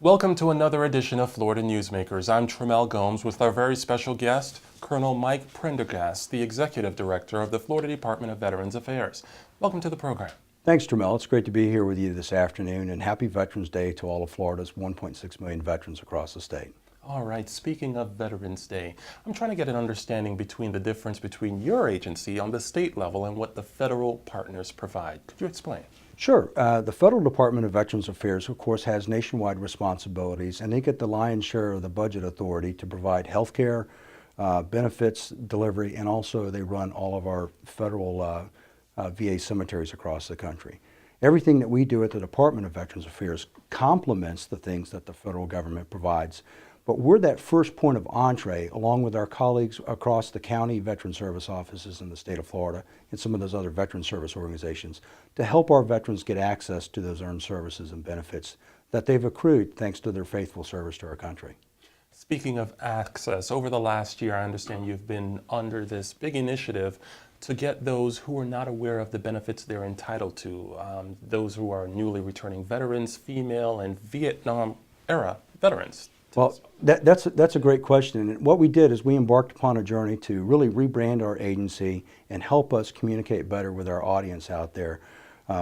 Welcome to another edition of Florida Newsmakers. I'm Tramel Gomes with our very special guest, Colonel Mike Pendergast, the Executive Director of the Florida Department of Veterans Affairs. Welcome to the program. Thanks, Tramel. It's great to be here with you this afternoon, and happy Veterans Day to all of Florida's 1.6 million veterans across the state. All right, speaking of Veterans Day, I'm trying to get an understanding between the difference between your agency on the state level and what the federal partners provide. Could you explain? Sure. The Federal Department of Veterans Affairs, of course, has nationwide responsibilities, and they get the lion's share of the budget authority to provide health care, benefits delivery, and also they run all of our federal VA cemeteries across the country. Everything that we do at the Department of Veterans Affairs complements the things that the federal government provides. But we're that first point of entree, along with our colleagues across the county veteran service offices in the state of Florida and some of those other veteran service organizations, to help our veterans get access to those earned services and benefits that they've accrued thanks to their faithful service to our country. Speaking of access, over the last year, I understand you've been under this big initiative to get those who are not aware of the benefits they're entitled to, those who are newly returning veterans, female and Vietnam-era veterans. Well, that's a great question. And what we did is we embarked upon a journey to really rebrand our agency and help us communicate better with our audience out there.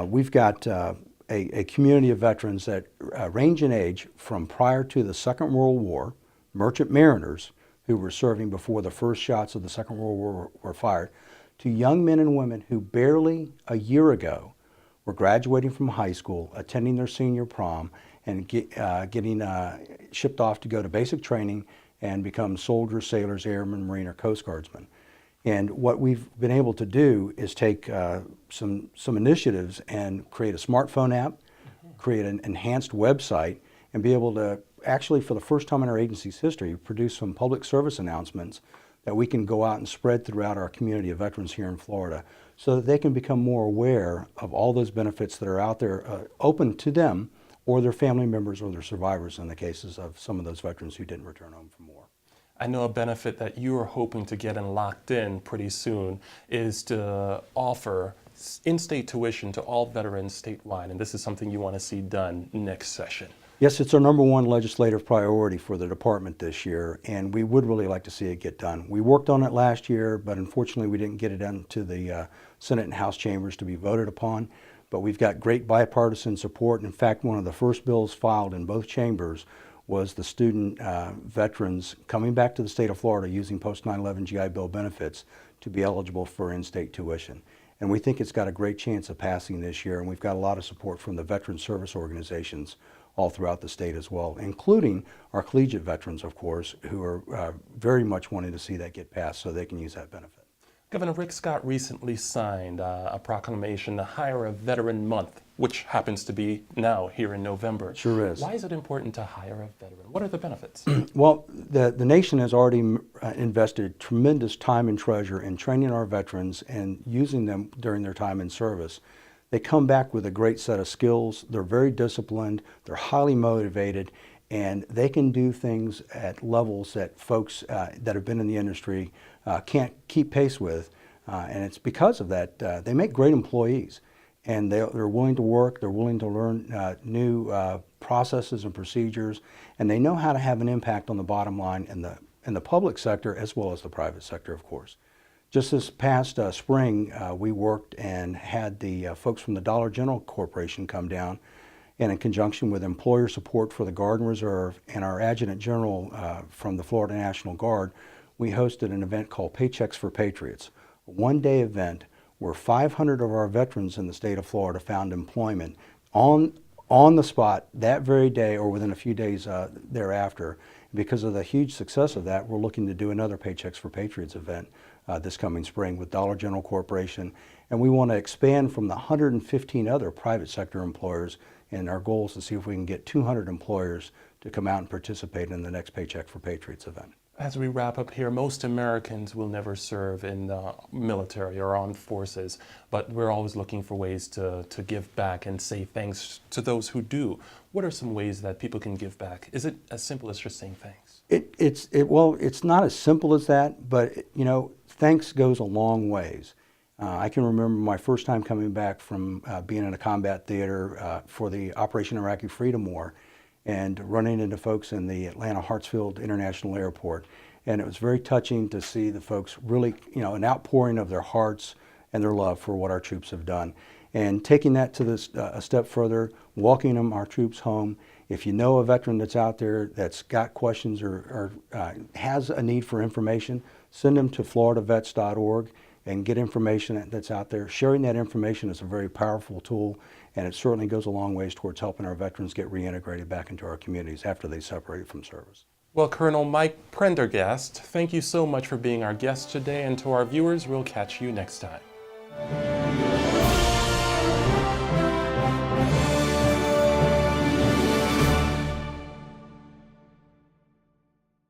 We've got a community of veterans that range in age from prior to the Second World War, merchant mariners who were serving before the first shots of the Second World War were fired, to young men and women who barely a year ago were graduating from high school, attending their senior prom, and getting shipped off to go to basic training and become soldiers, sailors, airmen, marine, or Coast Guardsmen. And what we've been able to do is take some initiatives and create a smartphone app, create an enhanced website, and be able to actually, for the first time in our agency's history, produce some public service announcements that we can go out and spread throughout our community of veterans here in Florida so that they can become more aware of all those benefits that are out there open to them or their family members or their survivors in the cases of some of those veterans who didn't return home from war. I know a benefit that you are hoping to get and locked in pretty soon is to offer in-state tuition to all veterans statewide, and this is something you want to see done next session. Yes, it's our number one legislative priority for the department this year, and we would really like to see it get done. We worked on it last year, but unfortunately we didn't get it into the Senate and House chambers to be voted upon. But we've got great bipartisan support. In fact, one of the first bills filed in both chambers was the student veterans coming back to the state of Florida using post 9/11 GI Bill benefits to be eligible for in-state tuition. And we think it's got a great chance of passing this year, and we've got a lot of support from the veteran service organizations all throughout the state as well, including our collegiate veterans, of course, who are very much wanting to see that get passed so they can use that benefit. Governor Rick Scott recently signed a proclamation to hire a Veteran Month, which happens to be now here in November. It sure is. Why is it important to hire a veteran? What are the benefits? Well, the nation has already invested tremendous time and treasure in training our veterans and using them during their time in service. They come back with a great set of skills. They're very disciplined. They're highly motivated. And they can do things at levels that folks that have been in the industry can't keep pace with. And it's because of that, they make great employees. And they're willing to work, they're willing to learn new processes and procedures, and they know how to have an impact on the bottom line in the public sector as well as the private sector, of course. Just this past spring, we worked and had the folks from the Dollar General Corporation come down, and in conjunction with employer support for the Guard and Reserve and our Adjutant General from the Florida National Guard, we hosted an event called Paychecks for Patriots, a one-day event where 500 of our veterans in the state of Florida found employment on the spot that very day or within a few days thereafter. Because of the huge success of that, we're looking to do another Paychecks for Patriots event this coming spring with Dollar General Corporation, and we want to expand from the 115 other private sector employers, and our goal is to see if we can get 200 employers to come out and participate in the next Paycheck for Patriots event. As we wrap up here, most Americans will never serve in the military or armed forces, but we're always looking for ways to give back and say thanks to those who do. What are some ways that people can give back? Is it as simple as just saying thanks? Well, it's not as simple as that, but thanks goes a long ways. I can remember my first time coming back from being in a combat theater for the Operation Iraqi Freedom War, and running into folks in the Atlanta Hartsfield International Airport. And it was very touching to see the folks really, an outpouring of their hearts and their love for what our troops have done. And taking that to this a step further, walking them, our troops, home. If you know a veteran that's out there that's got questions or has a need for information, send them to floridavets.org and get information that's out there. Sharing that information is a very powerful tool, and it certainly goes a long ways towards helping our veterans get reintegrated back into our communities after they separated from service. Well, Colonel Mike Pendergast, thank you so much for being our guest today, and to our viewers, we'll catch you next time.